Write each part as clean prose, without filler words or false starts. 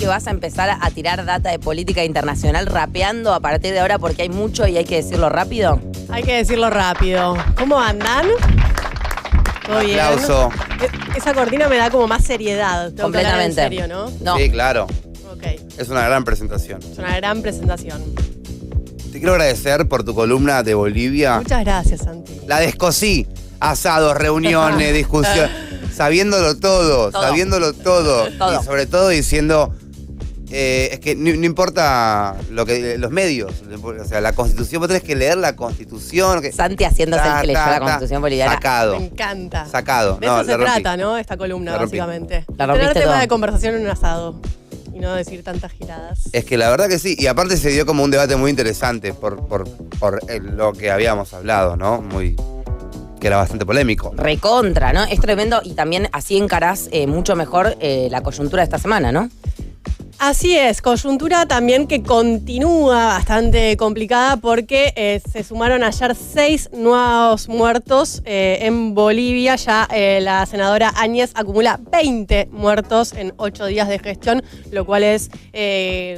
que vas a empezar a tirar data de política internacional rapeando a partir de ahora porque hay mucho y hay que decirlo rápido? Hay que decirlo rápido. ¿Cómo andan? ¿Todo bien? Aplauso. Esa cortina me da como más seriedad. Tengo que hablar en serio, ¿no? No. Sí, claro. Ok. Es una gran presentación. Es una gran presentación. Te quiero agradecer por tu columna de Bolivia. Muchas gracias, Santi. La descosí. Asados, reuniones, discusiones. Sabiéndolo todo. Sabiéndolo todo. Todo. Y sobre todo diciendo... es que no importa los medios, o sea, la Constitución, vos tenés que leer la Constitución. Santi haciéndose el que leyó la Constitución boliviana. Sacado. Me encanta. Sacado. De eso se trata, ¿no? Esta columna, La rompí. básicamente. La rompiste Tener tema todo. de conversación en un asado. Y no decir tantas giradas. Es que la verdad que sí, y aparte se dio como un debate muy interesante por lo que habíamos hablado, ¿no? Que era bastante polémico. Recontra, ¿no? Es tremendo y también así encarás mucho mejor la coyuntura de esta semana, ¿no? Así es, coyuntura también que continúa bastante complicada porque se sumaron ayer 6 nuevos muertos en Bolivia. Ya la senadora Áñez acumula 20 muertos en 8 días de gestión, lo cual es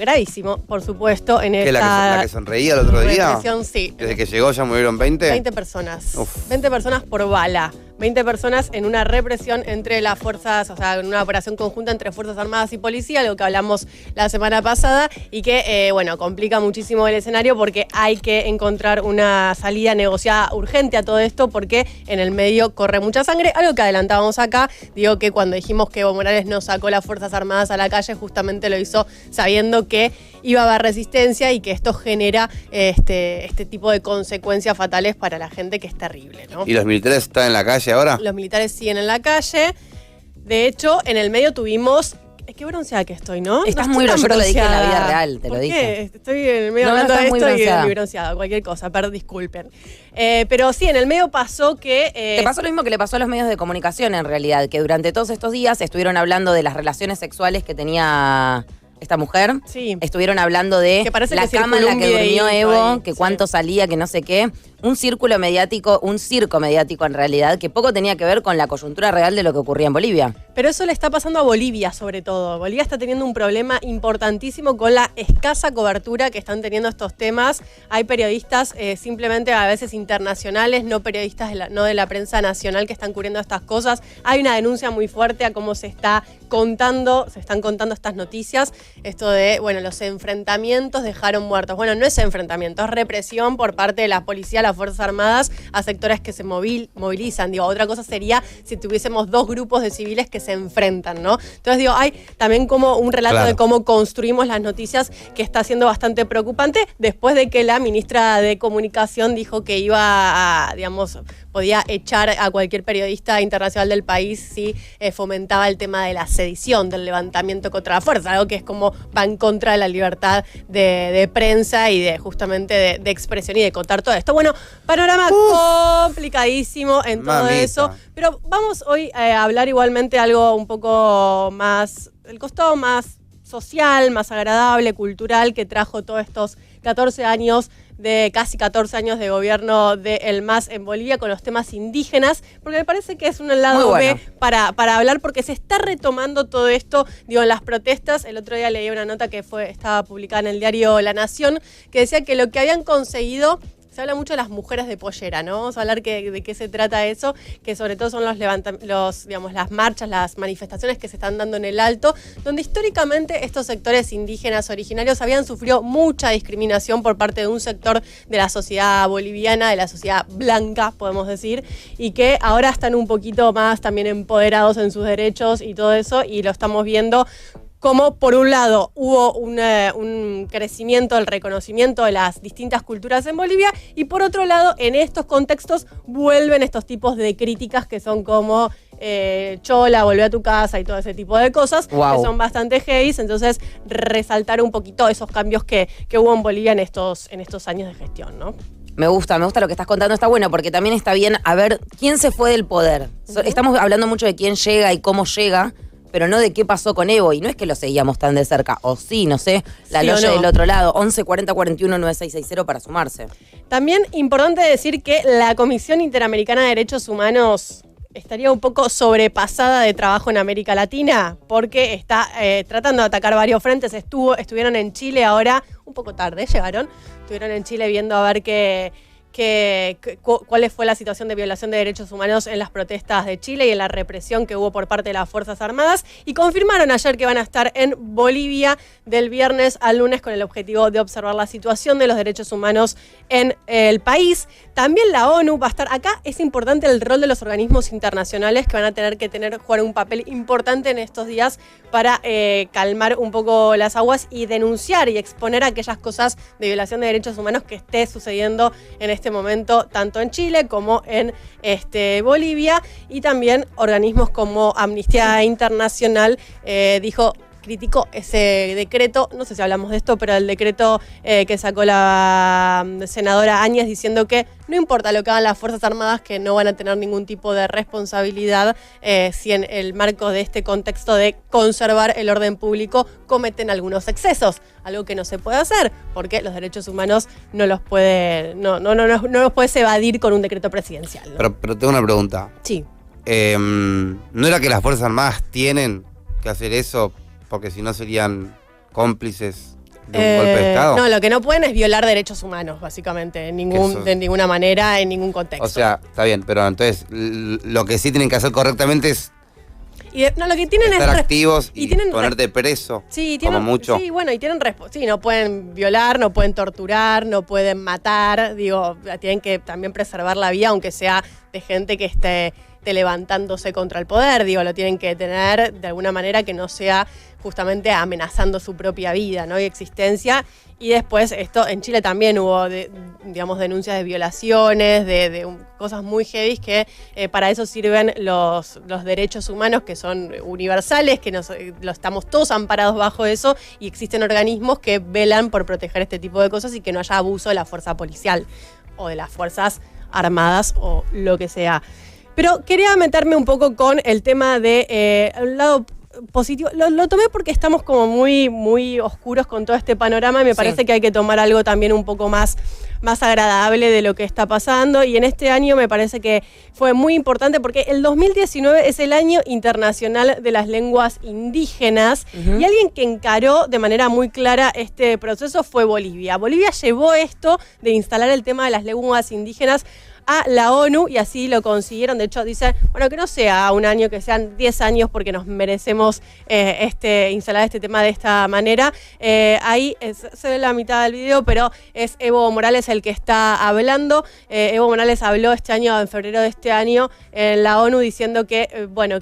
gravísimo, por supuesto. En ¿Qué, esta la que sonreía el otro día? represión, sí. Desde que llegó ya murieron 20. 20 personas. Uf. 20 personas por bala. 20 personas en una represión entre las fuerzas, o sea, en una operación conjunta entre Fuerzas Armadas y Policía, algo que hablamos la semana pasada y que, bueno, complica muchísimo el escenario porque hay que encontrar una salida negociada urgente a todo esto porque en el medio corre mucha sangre, algo que adelantábamos acá. Digo que cuando dijimos que Evo Morales no sacó las Fuerzas Armadas a la calle, justamente lo hizo sabiendo que iba a haber resistencia y que esto genera este tipo de consecuencias fatales para la gente, que es terrible, ¿no? ¿Y los militares están en la calle ahora? Los militares siguen en la calle. De hecho, en el medio tuvimos... Qué bronceada que estoy, ¿no? Estás No muy estoy tan bronceada, yo te lo dije en la vida bronceada. real, te lo ¿Por dije. qué? Estoy en el medio No, hablando estás de muy esto y bronceada. muy bronceada, cualquier cosa, disculpen. Pero sí, en el medio pasó que... Te pasó lo mismo que le pasó a los medios de comunicación en realidad, que durante todos estos días estuvieron hablando de las relaciones sexuales que tenía esta mujer. Sí. Estuvieron hablando de Que parece la que cama en la que circuló un durmió videíto Evo, ahí, que sí. cuánto salía, que no sé qué. Un círculo mediático, un circo mediático en realidad, que poco tenía que ver con la coyuntura real de lo que ocurría en Bolivia. Pero eso le está pasando a Bolivia, sobre todo. Bolivia está teniendo un problema importantísimo con la escasa cobertura que están teniendo estos temas. Hay periodistas simplemente a veces internacionales, no periodistas no de la prensa nacional, que están cubriendo estas cosas. Hay una denuncia muy fuerte a cómo se están contando estas noticias. Esto de, bueno, los enfrentamientos dejaron muertos. Bueno, no es enfrentamiento, es represión por parte de la policía, las Fuerzas Armadas, a sectores que se movilizan. Digo, otra cosa sería si tuviésemos 2 grupos de civiles que se enfrentan, ¿no? Entonces, digo, hay también como un relato Claro. de cómo construimos las noticias que está siendo bastante preocupante después de que la ministra de Comunicación dijo que iba a, digamos, podía echar a cualquier periodista internacional del país si fomentaba el tema de la sedición, del levantamiento contra la fuerza, algo que es como va en contra de la libertad de prensa y de justamente de expresión y de contar todo esto. Bueno, panorama complicadísimo en todo Mamita. eso, pero vamos hoy a hablar igualmente algo un poco más, el costado más social, más agradable, cultural, que trajo todos estos 14 años casi 14 años de gobierno de El MAS en Bolivia con los temas indígenas, porque me parece que es un lado Muy bueno. B para hablar, porque se está retomando todo esto, digo, las protestas. El otro día leí una nota que estaba publicada en el diario La Nación, que decía que lo que habían conseguido... Se habla mucho de las mujeres de pollera, ¿no? Vamos a hablar de qué se trata eso, que sobre todo son las marchas, las manifestaciones que se están dando en el Alto, donde históricamente estos sectores indígenas originarios habían sufrido mucha discriminación por parte de un sector de la sociedad boliviana, de la sociedad blanca, podemos decir, y que ahora están un poquito más también empoderados en sus derechos y todo eso, y lo estamos viendo como por un lado hubo un crecimiento del reconocimiento de las distintas culturas en Bolivia y por otro lado en estos contextos vuelven estos tipos de críticas que son como chola, volvé a tu casa y todo ese tipo de cosas, Wow. que son bastante heavy. Entonces resaltar un poquito esos cambios que hubo en Bolivia en estos años de gestión, ¿no? Me gusta lo que estás contando, está bueno, porque también está bien a ver quién se fue del poder. Estamos hablando mucho de quién llega y cómo llega, pero no de qué pasó con Evo, y no es que lo seguíamos tan de cerca, o sí, no sé, la Sí o loya no. del otro lado, 11 40 41 9660 para sumarse. También importante decir que la Comisión Interamericana de Derechos Humanos estaría un poco sobrepasada de trabajo en América Latina, porque está tratando de atacar varios frentes. Estuvieron en Chile ahora, un poco tarde llegaron, estuvieron en Chile viendo a ver cuál fue la situación de violación de derechos humanos en las protestas de Chile y en la represión que hubo por parte de las Fuerzas Armadas, y confirmaron ayer que van a estar en Bolivia del viernes al lunes con el objetivo de observar la situación de los derechos humanos en el país. También la ONU va a estar acá. Es importante el rol de los organismos internacionales, que van a tener que jugar un papel importante en estos días para calmar un poco las aguas y denunciar y exponer aquellas cosas de violación de derechos humanos que esté sucediendo en este momento, tanto en Chile como en Bolivia. Y también organismos como Amnistía Internacional criticó ese decreto, no sé si hablamos de esto, pero el decreto que sacó la senadora Áñez, diciendo que no importa lo que hagan las Fuerzas Armadas, que no van a tener ningún tipo de responsabilidad si en el marco de este contexto de conservar el orden público cometen algunos excesos, algo que no se puede hacer, porque los derechos humanos no los puedes evadir con un decreto presidencial, ¿no? Pero tengo una pregunta. Sí. ¿No era que las Fuerzas Armadas tienen que hacer eso porque si no serían cómplices de un golpe de Estado? No, lo que no pueden es violar derechos humanos, básicamente, de ninguna manera, en ningún contexto. O sea, está bien, pero entonces lo que sí tienen que hacer correctamente es lo que tienen estar es activos y ponerte preso, como mucho. Sí, bueno, y tienen no pueden violar, no pueden torturar, no pueden matar, tienen que también preservar la vida, aunque sea de gente que esté levantándose contra el poder, lo tienen que tener de alguna manera que no sea justamente amenazando su propia vida, ¿no? Y existencia. Y después esto, en Chile también hubo, denuncias de violaciones, de cosas muy heavy que para eso sirven los derechos humanos, que son universales, que estamos todos amparados bajo eso, y existen organismos que velan por proteger este tipo de cosas y que no haya abuso de la fuerza policial o de las Fuerzas Armadas o lo que sea. Pero quería meterme un poco con el tema de un lado positivo. Lo tomé porque estamos como muy, muy oscuros con todo este panorama y me parece que hay que tomar algo también un poco más agradable de lo que está pasando. Y en este año me parece que fue muy importante porque el 2019 es el Año Internacional de las Lenguas Indígenas, y alguien que encaró de manera muy clara este proceso fue Bolivia. Bolivia llevó esto de instalar el tema de las lenguas indígenas a la ONU y así lo consiguieron. De hecho, dicen, que no sea un año, que sean 10 años porque nos merecemos instalar este tema de esta manera. Ahí se ve la mitad del video, pero es Evo Morales el que está hablando. Evo Morales habló este año, en febrero de este año, en la ONU, diciendo que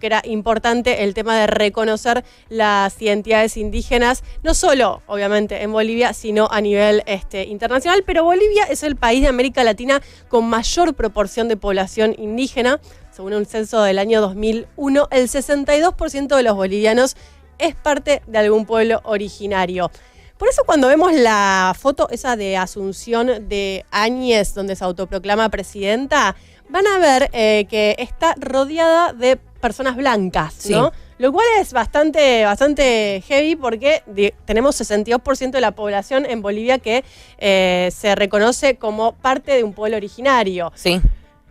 era importante el tema de reconocer las identidades indígenas, no solo, obviamente, en Bolivia, sino a nivel internacional. Pero Bolivia es el país de América Latina con mayor proporción de población indígena. Según un censo del año 2001, el 62% de los bolivianos es parte de algún pueblo originario. Por eso cuando vemos la foto esa de Asunción de Áñez, donde se autoproclama presidenta, van a ver que está rodeada de personas blancas, ¿no? Sí. Lo cual es bastante heavy porque tenemos 62% de la población en Bolivia que se reconoce como parte de un pueblo originario. Sí.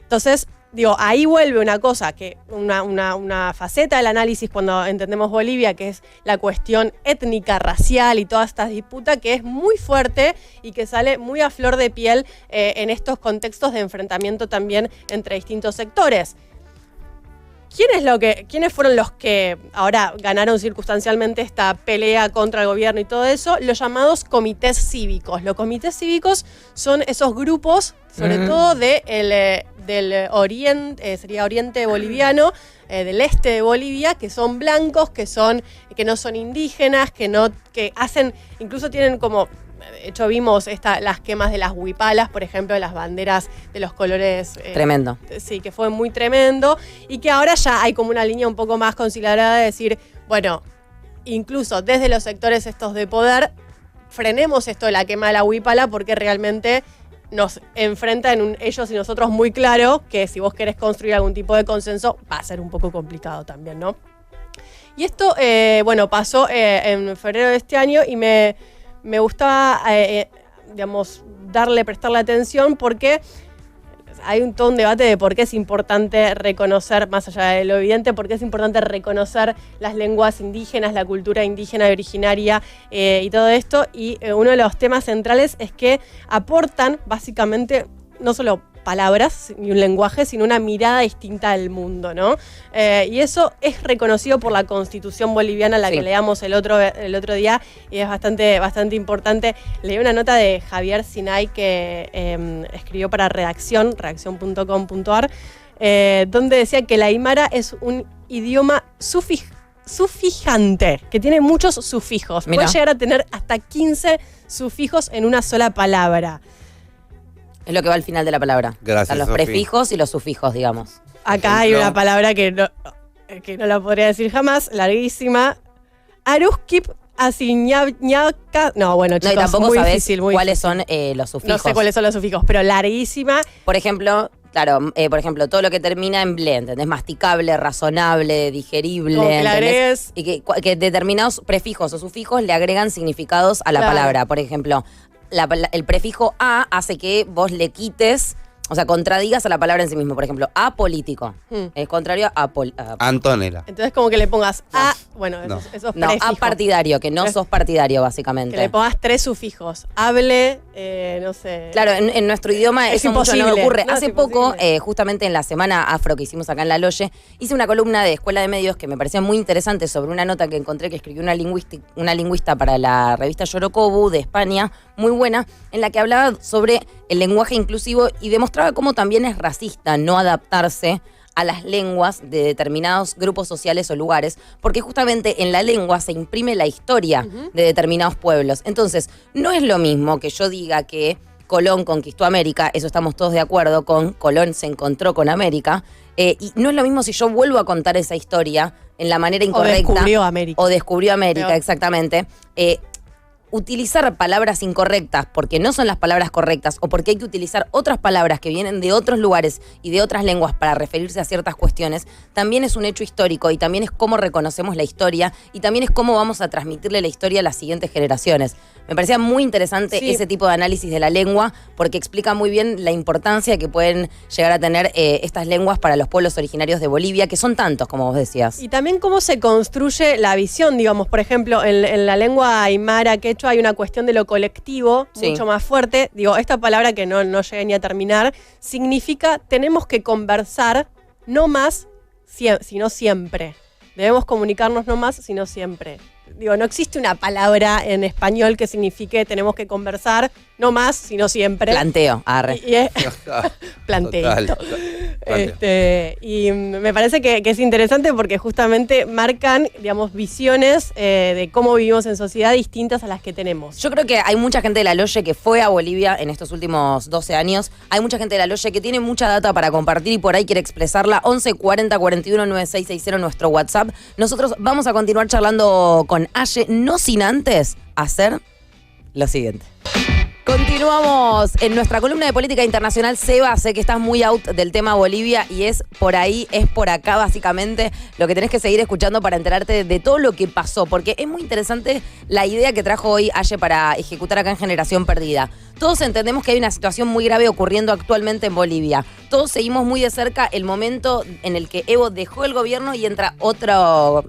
Entonces, ahí vuelve una cosa, que una faceta del análisis cuando entendemos Bolivia, que es la cuestión étnica, racial y todas estas disputas, que es muy fuerte y que sale muy a flor de piel en estos contextos de enfrentamiento también entre distintos sectores. ¿Quiénes fueron los que ahora ganaron circunstancialmente esta pelea contra el gobierno y todo eso? Los llamados comités cívicos. Los comités cívicos son esos grupos, sobre todo del oriente, sería oriente boliviano, del este de Bolivia, que son blancos, que no son indígenas, que hacen, incluso tienen como... De hecho, vimos las quemas de las huipalas, por ejemplo, de las banderas de los colores... Tremendo. Sí, que fue muy tremendo. Y que ahora ya hay como una línea un poco más conciliadora de decir, incluso desde los sectores estos de poder, frenemos esto de la quema de la huipala porque realmente nos enfrenta en un ellos y nosotros muy claro que si vos querés construir algún tipo de consenso va a ser un poco complicado también, ¿no? Y esto, pasó en febrero de este año y me gustaba, prestarle atención porque hay todo un debate de por qué es importante reconocer, más allá de lo evidente, por qué es importante reconocer las lenguas indígenas, la cultura indígena y originaria y todo esto. Y uno de los temas centrales es que aportan básicamente no solo palabras ni un lenguaje, sino una mirada distinta al mundo, ¿no? Y eso es reconocido por la Constitución boliviana, la que leíamos el otro día, y es bastante importante. Leí una nota de Javier Sinay que escribió para redacción.com.ar, donde decía que el aymara es un idioma sufijante, que tiene muchos sufijos. Mirá. Puede llegar a tener hasta 15 sufijos en una sola palabra. Es lo que va al final de la palabra. Gracias, Están los Sofi. prefijos y los sufijos, digamos. Acá hay una palabra que no la podría decir jamás, larguísima. Aruskip asiñañaca. No, bueno, No, chicos, y tampoco muy sabés difícil, muy cuáles difícil. son los sufijos. No sé cuáles son los sufijos, pero larguísima. Por ejemplo, claro, todo lo que termina en ble, ¿entendés? Masticable, razonable, digerible, Como que le ¿entendés? agregues- Y que determinados prefijos o sufijos le agregan significados a la Claro. palabra. Por ejemplo, el prefijo a hace que vos le quites, o sea, contradigas a la palabra en sí mismo. Por ejemplo, apolítico. Es contrario a Antonella. Entonces como que le pongas a, bueno, esos no, prefijos. apartidario, que no sos partidario, básicamente. Que le pongas 3 sufijos. Hable, no sé. Claro, en nuestro idioma Es eso mucho no me imposible. ocurre. No, es Hace poco, imposible. justamente en la semana afro que hicimos acá en La Loye, hice una columna de Escuela de Medios que me parecía muy interesante sobre una nota que encontré que escribió una lingüista para la revista Yorokobu de España, muy buena, en la que hablaba sobre el lenguaje inclusivo y demostraba cómo también es racista no adaptarse a las lenguas de determinados grupos sociales o lugares, porque justamente en la lengua se imprime la historia de determinados pueblos. Entonces, no es lo mismo que yo diga que Colón conquistó América, eso estamos todos de acuerdo con, Colón se encontró con América, y no es lo mismo si yo vuelvo a contar esa historia en la manera incorrecta. descubrió América. O descubrió América, Peor. exactamente. Utilizar palabras incorrectas porque no son las palabras correctas o porque hay que utilizar otras palabras que vienen de otros lugares y de otras lenguas para referirse a ciertas cuestiones, también es un hecho histórico y también es cómo reconocemos la historia y también es cómo vamos a transmitirle la historia a las siguientes generaciones. Me parecía muy interesante ese tipo de análisis de la lengua porque explica muy bien la importancia que pueden llegar a tener estas lenguas para los pueblos originarios de Bolivia, que son tantos, como vos decías. Y también cómo se construye la visión, digamos, por ejemplo, en la lengua aymara, quechua, hay una cuestión de lo colectivo mucho más fuerte. Digo, esta palabra que no llegué ni a terminar, significa tenemos que conversar no más, sino siempre. Debemos comunicarnos no más, sino siempre. Digo, no existe una palabra en español que signifique tenemos que conversar no más, sino siempre. Planteo, arre. Y es planteito. Y me parece que es interesante porque justamente marcan, digamos, visiones de cómo vivimos en sociedad distintas a las que tenemos. Yo creo que hay mucha gente de La Loye que fue a Bolivia en estos últimos 12 años. Hay mucha gente de La Loye que tiene mucha data para compartir y por ahí quiere expresarla. 11 40 41 9660 nuestro WhatsApp. Nosotros vamos a continuar charlando con Aye, no sin antes hacer lo siguiente. Continuamos en nuestra columna de política internacional. Seba, sé que estás muy out del tema Bolivia y es por ahí, es por acá básicamente lo que tenés que seguir escuchando para enterarte de todo lo que pasó, porque es muy interesante la idea que trajo hoy Aye para ejecutar acá en Generación Perdida. Todos entendemos que hay una situación muy grave ocurriendo actualmente en Bolivia. Todos seguimos muy de cerca el momento en el que Evo dejó el gobierno y entra otra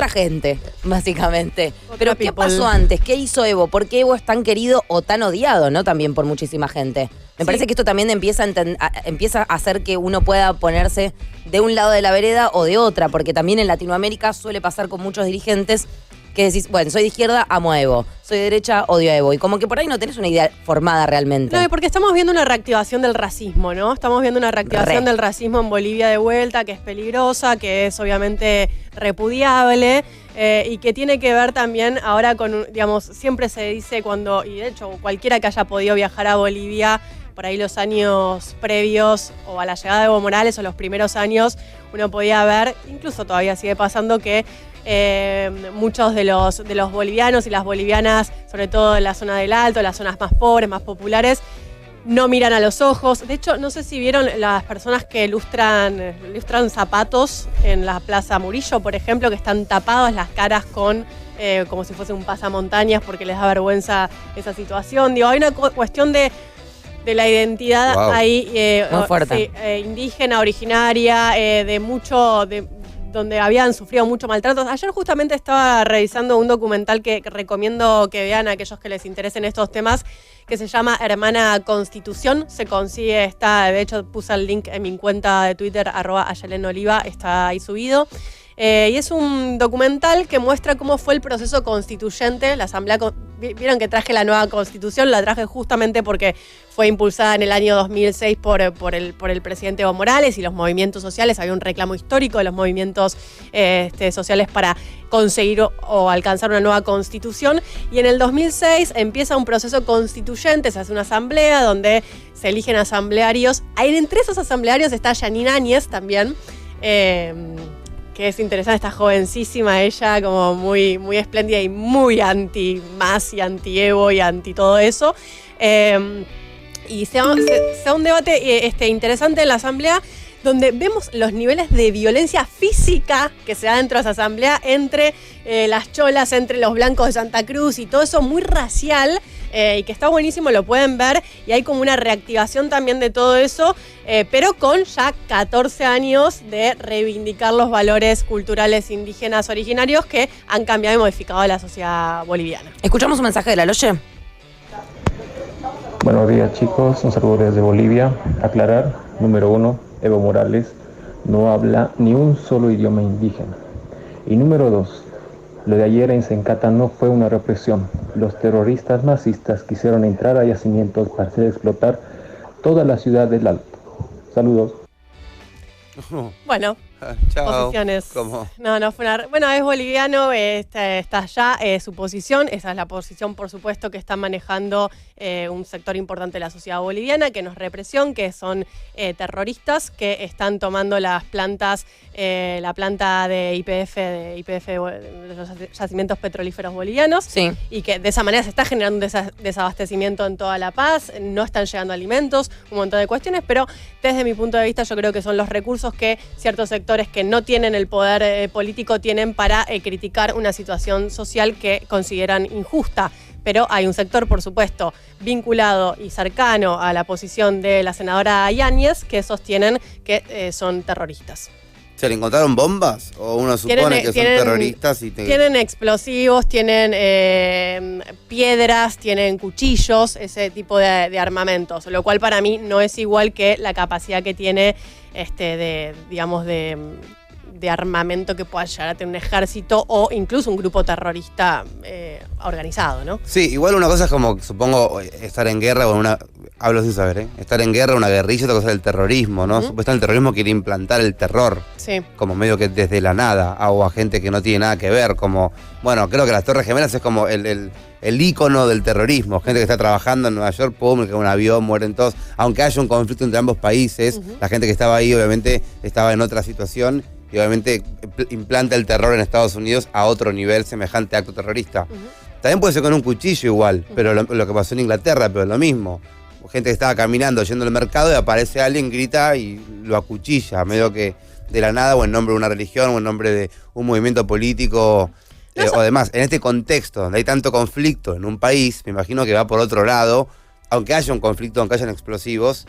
gente, básicamente. Pero ¿qué people. pasó antes? ¿Qué hizo Evo? ¿Por qué Evo es tan querido o tan odiado, no? También por muchísima gente. Me parece que esto también empieza a hacer que uno pueda ponerse de un lado de la vereda o de otra, porque también en Latinoamérica suele pasar con muchos dirigentes que decís, bueno, soy de izquierda, amo a Evo. Soy de derecha, odio a Evo. Y como que por ahí no tenés una idea formada realmente. No, porque estamos viendo una reactivación del racismo, ¿no? Estamos viendo una reactivación del racismo en Bolivia de vuelta, que es peligrosa, que es obviamente repudiable y que tiene que ver también ahora con, digamos, siempre se dice cuando, y de hecho cualquiera que haya podido viajar a Bolivia por ahí los años previos o a la llegada de Evo Morales o los primeros años, uno podía ver, incluso todavía sigue pasando, que muchos de los bolivianos y las bolivianas, sobre todo en la zona del Alto, las zonas más pobres, más populares, no miran a los ojos. De hecho, no sé si vieron las personas que ilustran zapatos en la Plaza Murillo, por ejemplo, que están tapados las caras con como si fuese un pasamontañas porque les da vergüenza esa situación. Digo, hay una cuestión de de la identidad Wow. ahí Muy fuerte. indígena, originaria, donde habían sufrido mucho maltratos. Ayer justamente estaba revisando un documental que recomiendo que vean a aquellos que les interesen estos temas, que se llama Hermana Constitución. Se consigue, de hecho puse el link en mi cuenta de Twitter, @AyelenOliva, está ahí subido. Y es un documental que muestra cómo fue el proceso constituyente, la asamblea. Vieron que traje la nueva constitución, la traje justamente porque fue impulsada en el año 2006 por el presidente Evo Morales y los movimientos sociales. Había un reclamo histórico de los movimientos sociales para conseguir o alcanzar una nueva constitución. Y en el 2006 empieza un proceso constituyente, se hace una asamblea donde se eligen asamblearios. Ahí entre esos asamblearios está Yanina Áñez también, que es interesante, está jovencísima ella, como muy, muy espléndida y muy anti-MAS y anti-Evo y anti todo eso. Y se da un debate interesante en la asamblea, donde vemos los niveles de violencia física que se da dentro de esa asamblea entre las cholas, entre los blancos de Santa Cruz y todo eso muy racial, y que está buenísimo, lo pueden ver, y hay como una reactivación también de todo eso, pero con ya 14 años de reivindicar los valores culturales indígenas originarios que han cambiado y modificado la sociedad boliviana. ¿Escuchamos un mensaje de la Loye? Buenos días, chicos, un saludo desde Bolivia. Aclarar, número 1, Evo Morales no habla ni un solo idioma indígena. Y número 2, lo de ayer en Sencata no fue una represión. Los terroristas masistas quisieron entrar a yacimientos para hacer explotar toda la ciudad del Alto. Saludos. Bueno, Chao. posiciones. ¿Cómo? No fue una. Bueno, es boliviano, está allá, su posición. Esa es la posición, por supuesto, que está manejando un sector importante de la sociedad boliviana, que no es represión, que son terroristas que están tomando las plantas, la planta de YPF, de los yacimientos petrolíferos bolivianos. Sí. Y que de esa manera se está generando un desabastecimiento en toda La Paz, no están llegando alimentos, un montón de cuestiones, pero desde mi punto de vista yo creo que son los recursos que ciertos sectores que no tienen el poder político tienen para criticar una situación social que consideran injusta. Pero hay un sector, por supuesto, vinculado y cercano a la posición de la senadora Yáñez que sostienen que son terroristas. ¿Se le encontraron bombas? ¿O uno supone que son terroristas? Tienen explosivos, tienen piedras, tienen cuchillos, ese tipo de armamentos, lo cual para mí no es igual que la capacidad que tiene de armamento que pueda llegar a tener un ejército o incluso un grupo terrorista organizado, ¿no? Sí, igual una cosa es como, supongo, estar en guerra con hablo sin saber, estar en guerra, una guerrilla, otra cosa es el terrorismo, ¿no? Supuestamente el terrorismo quiere implantar el terror, sí, como medio que desde la nada, o a gente que no tiene nada que ver, como, bueno, creo que las Torres Gemelas es como el ícono del terrorismo, gente que está trabajando en Nueva York, pum, que un avión, mueren todos, aunque haya un conflicto entre ambos países, la gente que estaba ahí obviamente estaba en otra situación, y obviamente implanta el terror en Estados Unidos a otro nivel semejante a acto terrorista. También puede ser con un cuchillo igual, pero lo que pasó en Inglaterra, pero es lo mismo. Gente que estaba caminando, yendo al mercado y aparece alguien, grita y lo acuchilla, medio que de la nada, o en nombre de una religión, o en nombre de un movimiento político, o demás. En este contexto, donde hay tanto conflicto en un país, me imagino que va por otro lado, aunque haya un conflicto, aunque hayan explosivos,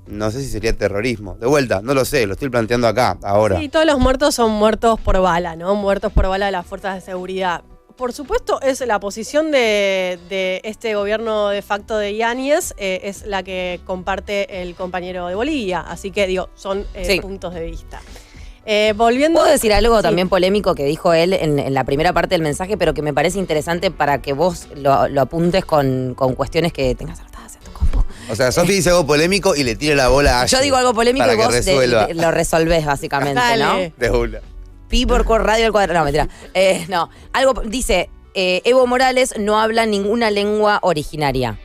no sé si sería terrorismo. De vuelta, no lo sé, lo estoy planteando acá, ahora. Sí, todos los muertos son muertos por bala, ¿no? Muertos por bala de las fuerzas de seguridad. Por supuesto, es la posición de este gobierno de facto de Yáñez, es la que comparte el compañero de Bolivia. Así que, digo, son Sí. puntos de vista. Volviendo. ¿Puedo decir algo Sí. también polémico que dijo él en la primera parte del mensaje, pero que me parece interesante para que vos lo apuntes con cuestiones que tengas anotadas en tu compu? O sea, Sofi dice algo polémico y le tira la bola a Yo Ashley digo algo polémico para y que vos resuelva. lo resolvés básicamente, ¿no? Dale. De una. Pi por radio al cuadrado. No, mentira. No. Algo dice, Evo Morales no habla ninguna lengua originaria.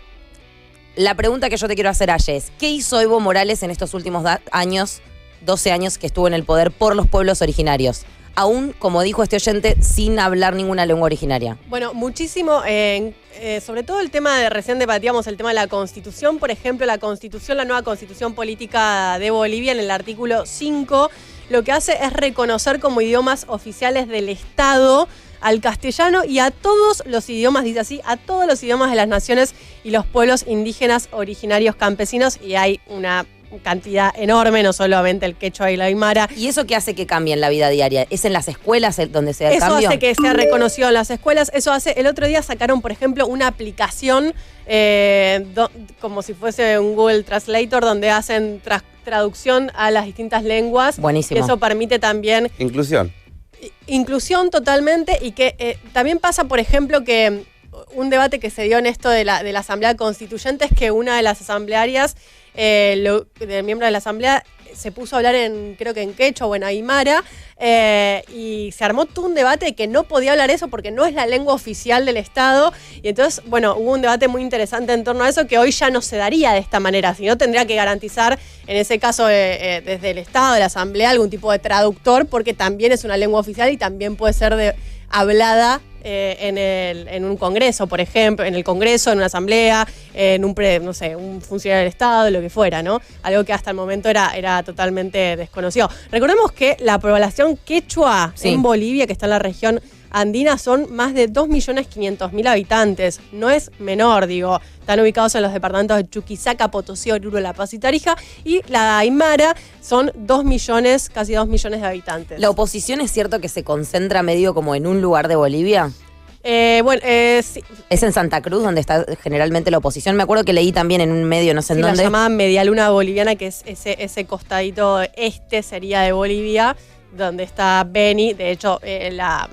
La pregunta que yo te quiero hacer, Aye, es, ¿qué hizo Evo Morales en estos últimos años, 12 años que estuvo en el poder por los pueblos originarios? Aún, como dijo este oyente, sin hablar ninguna lengua originaria. Bueno, muchísimo, sobre todo el tema recién debatíamos el tema de la Constitución, por ejemplo, la nueva Constitución Política de Bolivia, en el artículo 5, lo que hace es reconocer como idiomas oficiales del Estado al castellano y a todos los idiomas, dice así, a todos los idiomas de las naciones y los pueblos indígenas originarios campesinos, y hay una cantidad enorme, no solamente el quechua y la aymara. ¿Y eso qué hace que cambie en la vida diaria? ¿Es en las escuelas donde se da el Eso cambio? hace que sea reconocido en las escuelas. Eso hace. El otro día sacaron, por ejemplo, una aplicación como si fuese un Google Translator, donde hacen traducción a las distintas lenguas. Buenísimo. Y eso permite también Inclusión totalmente, y que también pasa, por ejemplo, que un debate que se dio en esto de la Asamblea Constituyente es que una de las asamblearias, del miembro de la Asamblea, se puso a hablar creo que en quechua o en aymara, y se armó todo un debate de que no podía hablar eso porque no es la lengua oficial del Estado. Y entonces, bueno, hubo un debate muy interesante en torno a eso, que hoy ya no se daría de esta manera, sino tendría que garantizar, en ese caso, desde el Estado, de la Asamblea, algún tipo de traductor, porque también es una lengua oficial y también puede ser hablada en un congreso, por ejemplo, en el congreso, en una asamblea, en un funcionario del Estado, lo que fuera, ¿no? Algo que hasta el momento era totalmente desconocido. Recordemos que la población quechua en Bolivia, que está en la región andina, son más de 2.500.000 habitantes. No es menor, digo. Están ubicados en los departamentos de Chuquisaca, Potosí, Oruro, La Paz y Tarija. Y la aymara son 2 millones, casi 2 millones de habitantes. ¿La oposición es cierto que se concentra medio como en un lugar de Bolivia? Sí. ¿Es en Santa Cruz donde está generalmente la oposición? Me acuerdo que leí también en un medio, no sé en dónde. La llamada Medialuna Boliviana, que es ese costadito sería de Bolivia, donde está Beni. De hecho, la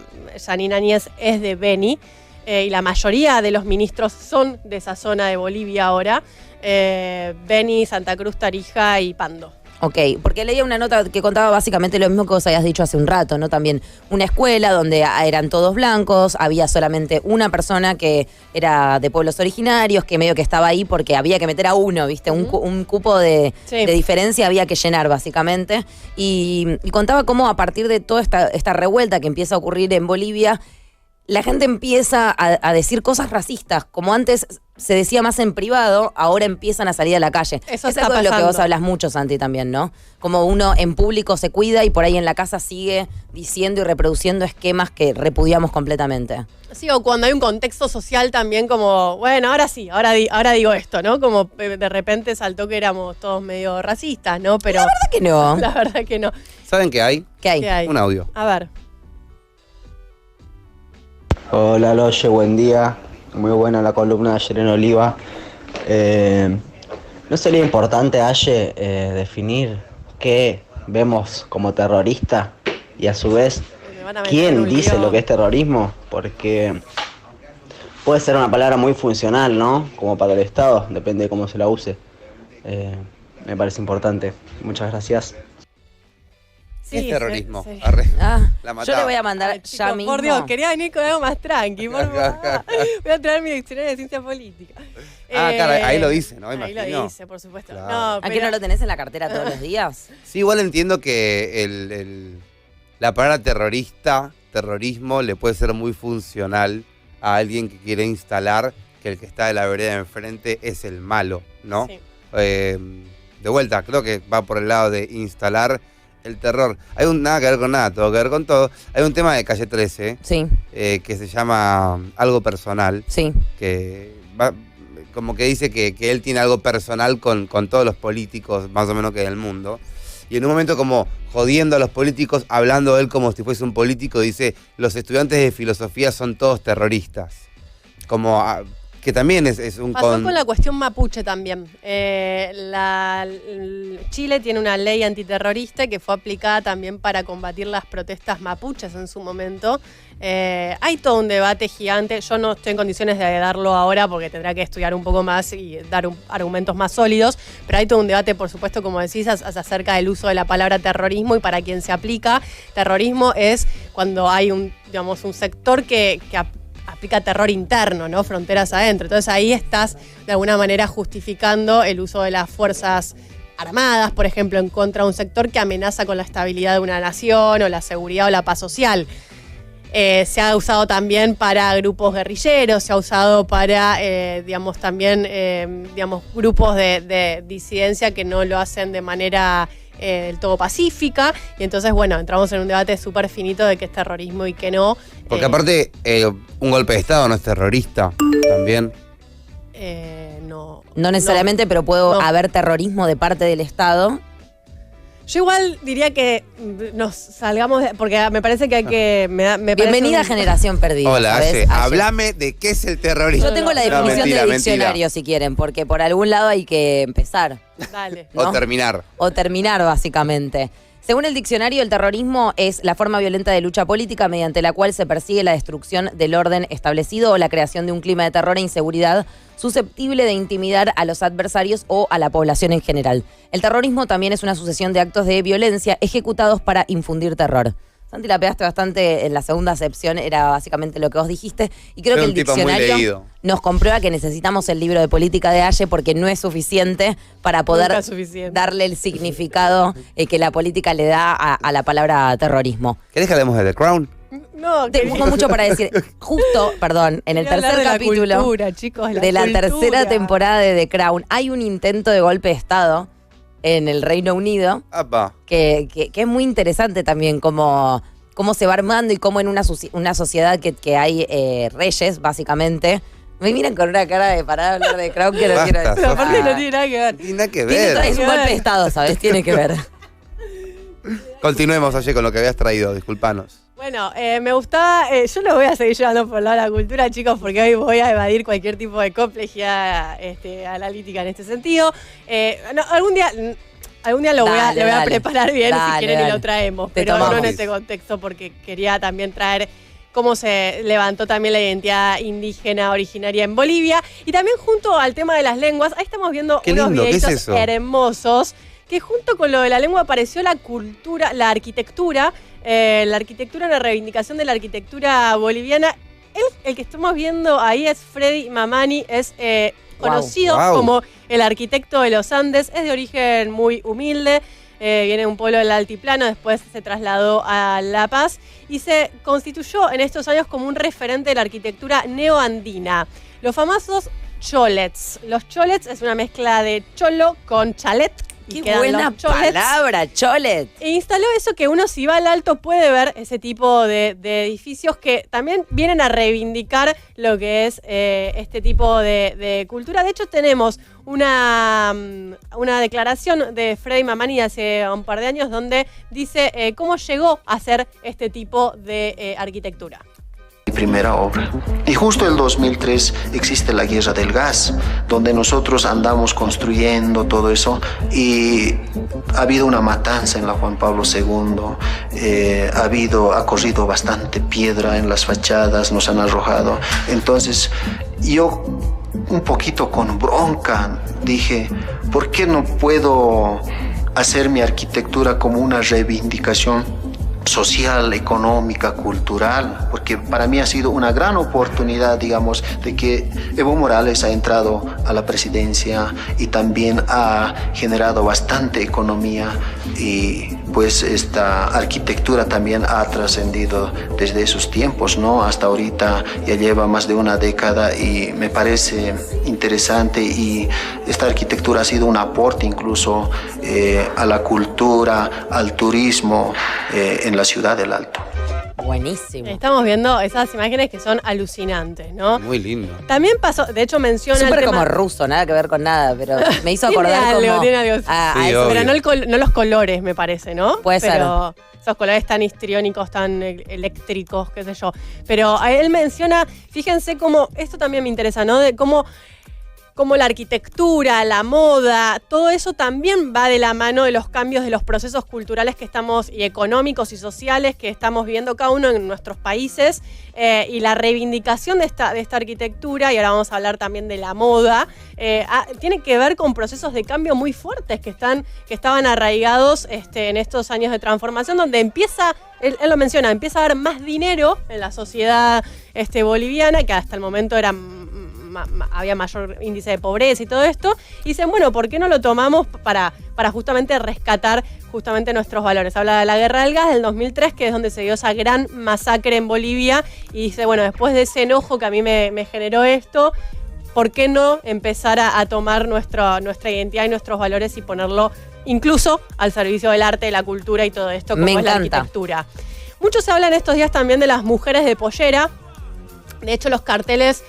Yanina Áñez es de Beni, y la mayoría de los ministros son de esa zona de Bolivia ahora. Beni, Santa Cruz, Tarija y Pando. Ok, porque leía una nota que contaba básicamente lo mismo que vos habías dicho hace un rato, ¿no? También una escuela donde eran todos blancos, había solamente una persona que era de pueblos originarios, que medio que estaba ahí porque había que meter a uno, ¿viste? Un cupo de diferencia había que llenar, básicamente. Y contaba cómo a partir de toda esta revuelta que empieza a ocurrir en Bolivia, la gente empieza a decir cosas racistas. Como antes se decía más en privado, ahora empiezan a salir a la calle. Eso es está algo de lo que pasando. vos hablas mucho, Santi, también, ¿no? Como uno en público se cuida y por ahí en la casa sigue diciendo y reproduciendo esquemas que repudiamos completamente. Sí, o cuando hay un contexto social también, como, bueno, ahora sí, ahora digo esto, ¿no? Como de repente saltó que éramos todos medio racistas, ¿no? Pero La verdad que no. la verdad que no. ¿Saben qué hay? ¿Qué hay? ¿Qué hay? Un audio. A ver. Hola Loye, buen día. Muy buena la columna de ayer en Oliva. ¿No sería importante, Aye, definir qué vemos como terrorista y a su vez Me van a meter en quién un dice lío. lo que es terrorismo? Porque puede ser una palabra muy funcional, ¿no? Como para el Estado, depende de cómo se la use. Me parece importante. Muchas gracias. ¿Qué es terrorismo? sí. Arre. Ah, La yo mataba. le voy a mandar Ay, ya chicos, mismo. por Dios, quería venir con algo más tranqui, por favor. Voy a traer mi diccionario de ciencia política. Claro, ahí lo dice, ¿no? Ahí Imagino. lo dice, por supuesto. Claro. No, ¿A qué pero- no lo tenés en la cartera todos los días? Sí, igual entiendo que la palabra terrorismo, le puede ser muy funcional a alguien que quiere instalar que el que está de la vereda de enfrente es el malo, ¿no? Sí. De vuelta, creo que va por el lado de instalar el terror. Hay nada que ver con nada, todo que ver con todo. Hay un tema de Calle 13 Sí, que se llama Algo Personal, sí. que va, como que dice que él tiene algo personal con todos los políticos, más o menos que del mundo. Y en un momento como jodiendo a los políticos, hablando de él como si fuese un político, dice, los estudiantes de filosofía son todos terroristas. Como que también es un... Pasó con la cuestión mapuche también. Chile tiene una ley antiterrorista que fue aplicada también para combatir las protestas mapuches en su momento. Hay todo un debate gigante. Yo no estoy en condiciones de darlo ahora porque tendrá que estudiar un poco más y dar argumentos más sólidos. Pero hay todo un debate, por supuesto, como decís, acerca del uso de la palabra terrorismo y para quién se aplica. Terrorismo es cuando hay un sector que aplica terror interno, ¿no? Fronteras adentro. Entonces ahí estás de alguna manera justificando el uso de las fuerzas armadas, por ejemplo, en contra de un sector que amenaza con la estabilidad de una nación o la seguridad o la paz social. Se ha usado también para grupos guerrilleros, se ha usado para, también, grupos de disidencia que no lo hacen de manera del todo pacífica. Y entonces, bueno, entramos en un debate súper finito de qué es terrorismo y qué no. Porque aparte, un golpe de Estado no es terrorista, también. No. No necesariamente, pero puede No. haber terrorismo de parte del Estado. Yo igual diría que nos salgamos porque me parece que hay que... me Bienvenida a parece Generación Perdida. Hola, ¿sabes? Aye, hablame de qué es el terrorismo. Yo tengo la No, definición mentira, de mentira. diccionario, si quieren, porque por algún lado hay que empezar. Dale. ¿no? O terminar. O terminar, básicamente. Según el diccionario, el terrorismo es la forma violenta de lucha política mediante la cual se persigue la destrucción del orden establecido o la creación de un clima de terror e inseguridad susceptible de intimidar a los adversarios o a la población en general. El terrorismo también es una sucesión de actos de violencia ejecutados para infundir terror. Santi, la pegaste bastante en la segunda acepción, era básicamente lo que vos dijiste. Y creo Soy que un el tipo muy diccionario leído. nos comprueba que necesitamos el libro de política de Aye porque no es suficiente para poder Nunca es suficiente. darle el significado que la política le da a la palabra terrorismo. ¿Querés que hablemos de The Crown? No, Tengo mucho para decir. Justo, perdón, en el quería hablar tercer de la capítulo cultura, chicos, de la cultura. tercera temporada de The Crown hay un intento de golpe de Estado en el Reino Unido Apa. que es muy interesante también cómo se va armando y cómo en una sociedad que hay reyes, básicamente. Me miran con una cara de parar a hablar de Crown que no quiero Basta, decir. Pero aparte Sofía. no tiene nada que ver. No tiene nada que Es ver. un golpe de Estado, ¿sabes? Tiene que ver. Continuemos, Aye, con lo que habías traído. Disculpanos. Bueno, me gustaba, yo lo voy a seguir llevando por el lado de la cultura, chicos, porque hoy voy a evadir cualquier tipo de complejidad analítica en este sentido. Algún día lo voy a Dale. preparar bien, Dale, si quieren, y dale. lo traemos, Te pero no en tomamos. este contexto, porque quería también traer cómo se levantó también la identidad indígena originaria en Bolivia. Y también junto al tema de las lenguas, ahí estamos viendo Qué unos lindo, ¿qué es videitos eso? hermosos, que junto con lo de la lengua apareció la cultura, la arquitectura en la reivindicación de la arquitectura boliviana. El que estamos viendo ahí es Freddy Mamani, es conocido Wow. como el arquitecto de los Andes, es de origen muy humilde, viene de un pueblo del altiplano, después se trasladó a La Paz y se constituyó en estos años como un referente de la arquitectura neoandina. Los famosos cholets. Los cholets es una mezcla de cholo con chalet. y Qué quedan buena los cholets. palabra, cholet. E instaló eso que uno, si va al alto, puede ver ese tipo de edificios que también vienen a reivindicar lo que es este tipo de cultura. De hecho, tenemos una declaración de Freddy Mamani hace un par de años donde dice cómo llegó a hacer este tipo de arquitectura. Mi primera obra. Y justo el 2003 existe la guerra del gas, donde nosotros andamos construyendo todo eso y ha habido una matanza en la Juan Pablo II, ha corrido bastante piedra en las fachadas, nos han arrojado. Entonces yo un poquito con bronca dije, ¿por qué no puedo hacer mi arquitectura como una reivindicación social, económica, cultural? Porque para mí ha sido una gran oportunidad, digamos, de que Evo Morales ha entrado a la presidencia y también ha generado bastante economía, y pues esta arquitectura también ha trascendido desde esos tiempos, ¿no? Hasta ahorita ya lleva más de una década y me parece interesante, y esta arquitectura ha sido un aporte incluso a la cultura, al turismo en la ciudad del Alto. Buenísimo. Estamos viendo esas imágenes que son alucinantes, ¿no? Muy lindo. También pasó, de hecho menciona el Súper tema... como ruso, nada que ver con nada, pero me hizo Tiene acordar algo, como tiene algo. a Sí, eso. obvio. Pero no los colores, me parece, ¿no? Puede ser. Pero esos colores tan histriónicos, tan eléctricos, qué sé yo. Pero a él menciona, fíjense cómo, esto también me interesa, ¿no? De cómo la arquitectura, la moda, todo eso también va de la mano de los cambios de los procesos culturales que estamos, y económicos y sociales que estamos viviendo cada uno en nuestros países, y la reivindicación de esta arquitectura, y ahora vamos a hablar también de la moda, tiene que ver con procesos de cambio muy fuertes que estaban arraigados en estos años de transformación, donde empieza, él lo menciona, empieza a haber más dinero en la sociedad boliviana, que hasta el momento había mayor índice de pobreza y todo esto, y dicen, bueno, ¿por qué no lo tomamos para justamente rescatar justamente nuestros valores? Habla de la guerra del gas del 2003, que es donde se dio esa gran masacre en Bolivia, y dice, bueno, después de ese enojo que a mí me generó esto, ¿por qué no empezar a tomar nuestra identidad y nuestros valores y ponerlo incluso al servicio del arte, de la cultura y todo esto, como Me es la encanta. arquitectura. Mucho se habla en estos días también de las mujeres de pollera. De hecho, los carteles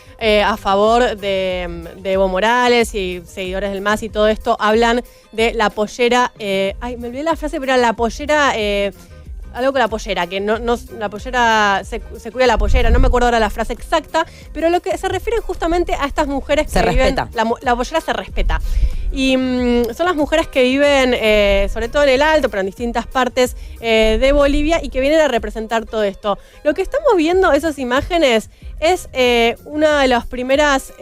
a favor de Evo Morales y seguidores del MAS y todo esto hablan de la pollera. Me olvidé la frase, pero era la pollera. Algo con la pollera, que no la pollera se cuida la pollera, no me acuerdo ahora la frase exacta, pero lo que se refiere justamente a estas mujeres que Se viven. respeta. La pollera se respeta. Y son las mujeres que viven, sobre todo en el Alto, pero en distintas partes de Bolivia y que vienen a representar todo esto. Lo que estamos viendo, esas imágenes, es una de las primeras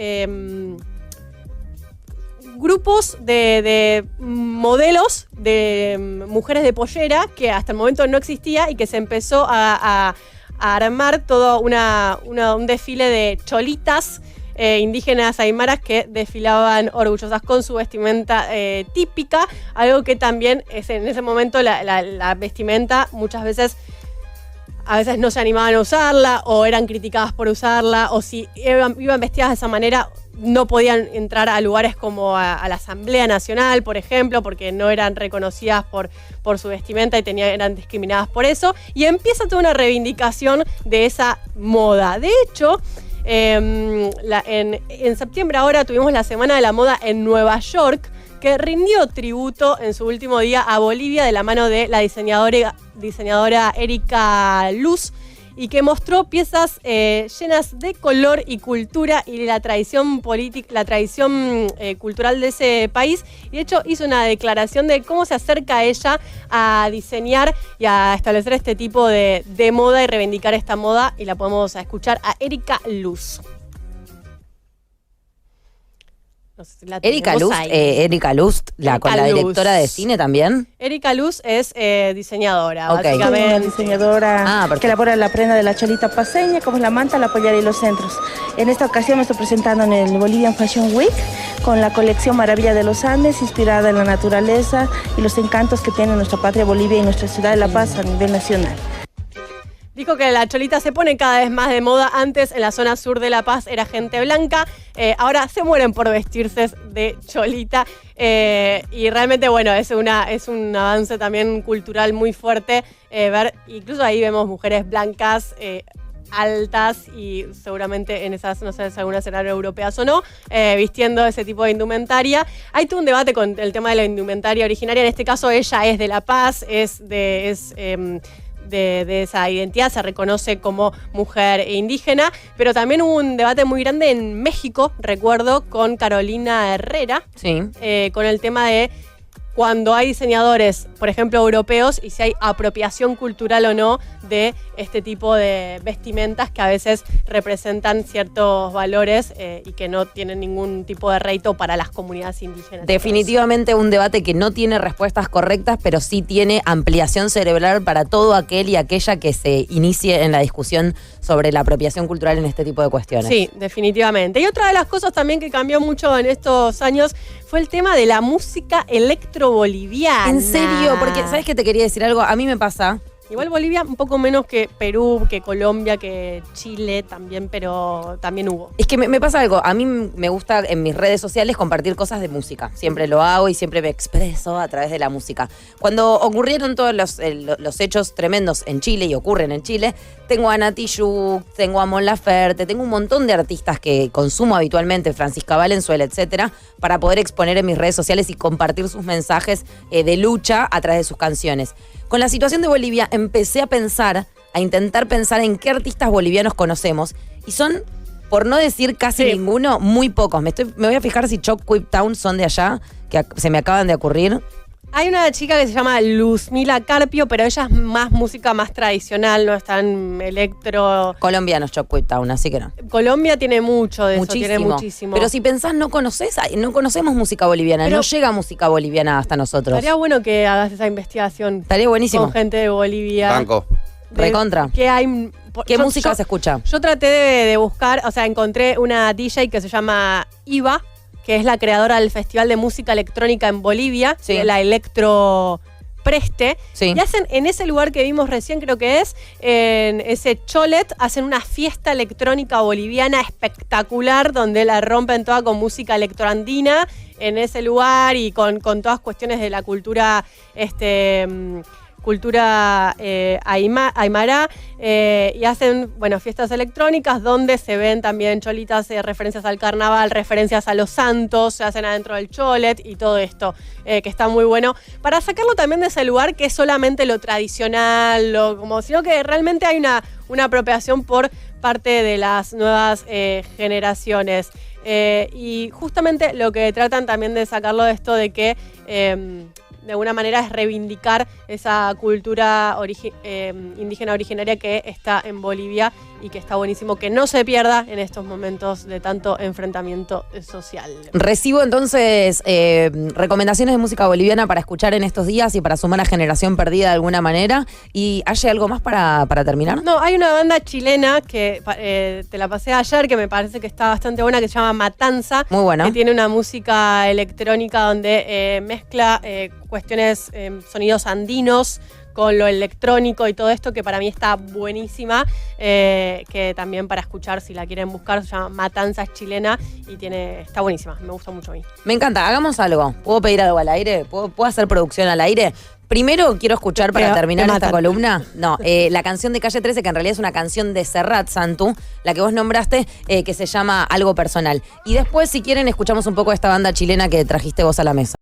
grupos de modelos de mujeres de pollera que hasta el momento no existía y que se empezó a armar todo un desfile de cholitas indígenas aymaras que desfilaban orgullosas con su vestimenta típica, algo que también es en ese momento la vestimenta muchas veces a veces no se animaban a usarla o eran criticadas por usarla, o si iban vestidas de esa manera no podían entrar a lugares como a la Asamblea Nacional, por ejemplo, porque no eran reconocidas por su vestimenta y eran discriminadas por eso. Y empieza toda una reivindicación de esa moda. De hecho, en septiembre ahora tuvimos la Semana de la Moda en Nueva York, que rindió tributo en su último día a Bolivia de la mano de la diseñadora Erika Luz, y que mostró piezas llenas de color y cultura y la tradición cultural de ese país. Y de hecho hizo una declaración de cómo se acerca ella a diseñar y a establecer este tipo de moda y reivindicar esta moda. Y la podemos escuchar a Erika Luz. No sé si la Erika tenemos Luz, ahí. Erika Luz, con la Luz. directora de cine también. Erika Luz es diseñadora, Ok. Soy una básicamente. diseñadora perfecto. que elabora la prenda de la cholita paseña, como es la manta, la pollera y los centros. En esta ocasión me estoy presentando en el Bolivian Fashion Week con la colección Maravilla de los Andes, inspirada en la naturaleza y los encantos que tiene nuestra patria Bolivia y nuestra ciudad de La Paz a nivel nacional. Dijo que la cholita se pone cada vez más de moda. Antes, en la zona sur de La Paz, era gente blanca. Ahora se mueren por vestirse de cholita. Y realmente, bueno, es un avance también cultural muy fuerte. Ver, incluso ahí vemos mujeres blancas, altas y seguramente en esas, no sé si algunas eran europeas o no, vistiendo ese tipo de indumentaria. Hay todo un debate con el tema de la indumentaria originaria. En este caso, ella es de La Paz, de esa identidad, se reconoce como mujer indígena, pero también hubo un debate muy grande en México, recuerdo, con Carolina Herrera, Sí. con el tema de cuando hay diseñadores, por ejemplo, europeos, y si hay apropiación cultural o no de este tipo de vestimentas que a veces representan ciertos valores y que no tienen ningún tipo de rédito para las comunidades indígenas. Definitivamente un debate que no tiene respuestas correctas, pero sí tiene ampliación cerebral para todo aquel y aquella que se inicie en la discusión sobre la apropiación cultural en este tipo de cuestiones. Sí, definitivamente. Y otra de las cosas también que cambió mucho en estos años fue el tema de la música electro-boliviana. En serio, porque ¿sabes qué te quería decir algo? A mí me pasa. Igual Bolivia un poco menos que Perú, que Colombia, que Chile también, pero también hubo. Es que me pasa algo, a mí me gusta en mis redes sociales compartir cosas de música. Siempre lo hago y siempre me expreso a través de la música. Cuando ocurrieron todos los hechos tremendos en Chile y ocurren en Chile, tengo a Nati Yuk, tengo a Mon Laferte, tengo un montón de artistas que consumo habitualmente, Francisca Valenzuela, etcétera, para poder exponer en mis redes sociales y compartir sus mensajes de lucha a través de sus canciones. Con la situación de Bolivia empecé a intentar pensar en qué artistas bolivianos conocemos y son, por no decir casi ninguno, muy pocos. Me voy a fijar si Choc Quip Town son de allá, que se me acaban de ocurrir. Hay una chica que se llama Luzmila Carpio, pero ella es más música más tradicional, no es tan electro. Colombianos Choc Quip Town, así que no. Colombia tiene mucho de eso, tiene muchísimo. Pero si pensás, no conocemos música boliviana, Pero no llega música boliviana hasta nosotros. Estaría bueno que hagas esa investigación. Estaría buenísimo. Con gente de Bolivia. Banco. Recontra. ¿Qué hay? ¿Qué música se escucha? Yo traté de buscar, o sea, encontré una DJ que se llama Iva, que es la creadora del Festival de Música Electrónica en Bolivia, Sí. de la Electro Preste, Sí. y hacen en ese lugar que vimos recién, creo que es, en ese cholet, hacen una fiesta electrónica boliviana espectacular, donde la rompen toda con música electroandina en ese lugar y con todas cuestiones de la cultura aymara, y hacen, bueno, fiestas electrónicas donde se ven también cholitas, referencias al carnaval, referencias a los santos, se hacen adentro del cholet y todo esto, que está muy bueno, para sacarlo también de ese lugar que es solamente lo tradicional, sino que realmente hay una apropiación por parte de las nuevas generaciones. Y justamente lo que tratan también de sacarlo de esto de que de alguna manera es reivindicar esa cultura indígena originaria que está en Bolivia y que está buenísimo que no se pierda en estos momentos de tanto enfrentamiento social. Recibo entonces recomendaciones de música boliviana para escuchar en estos días y para sumar a Generación Perdida de alguna manera. ¿Y hay algo más para terminar? No, hay una banda chilena que te la pasé ayer, que me parece que está bastante buena, que se llama Matanza. Muy buena. Que tiene una música electrónica donde mezcla cuestiones, sonidos andinos con lo electrónico y todo esto, que para mí está buenísima, que también para escuchar, si la quieren buscar, se llama Matanzas Chilena y está buenísima, me gusta mucho a mí. Me encanta, hagamos algo. ¿Puedo pedir algo al aire? ¿Puedo hacer producción al aire? Primero quiero escuchar para terminar esta columna, la canción de Calle 13, que en realidad es una canción de Serrat, Santu, la que vos nombraste, que se llama Algo Personal. Y después, si quieren, escuchamos un poco de esta banda chilena que trajiste vos a la mesa.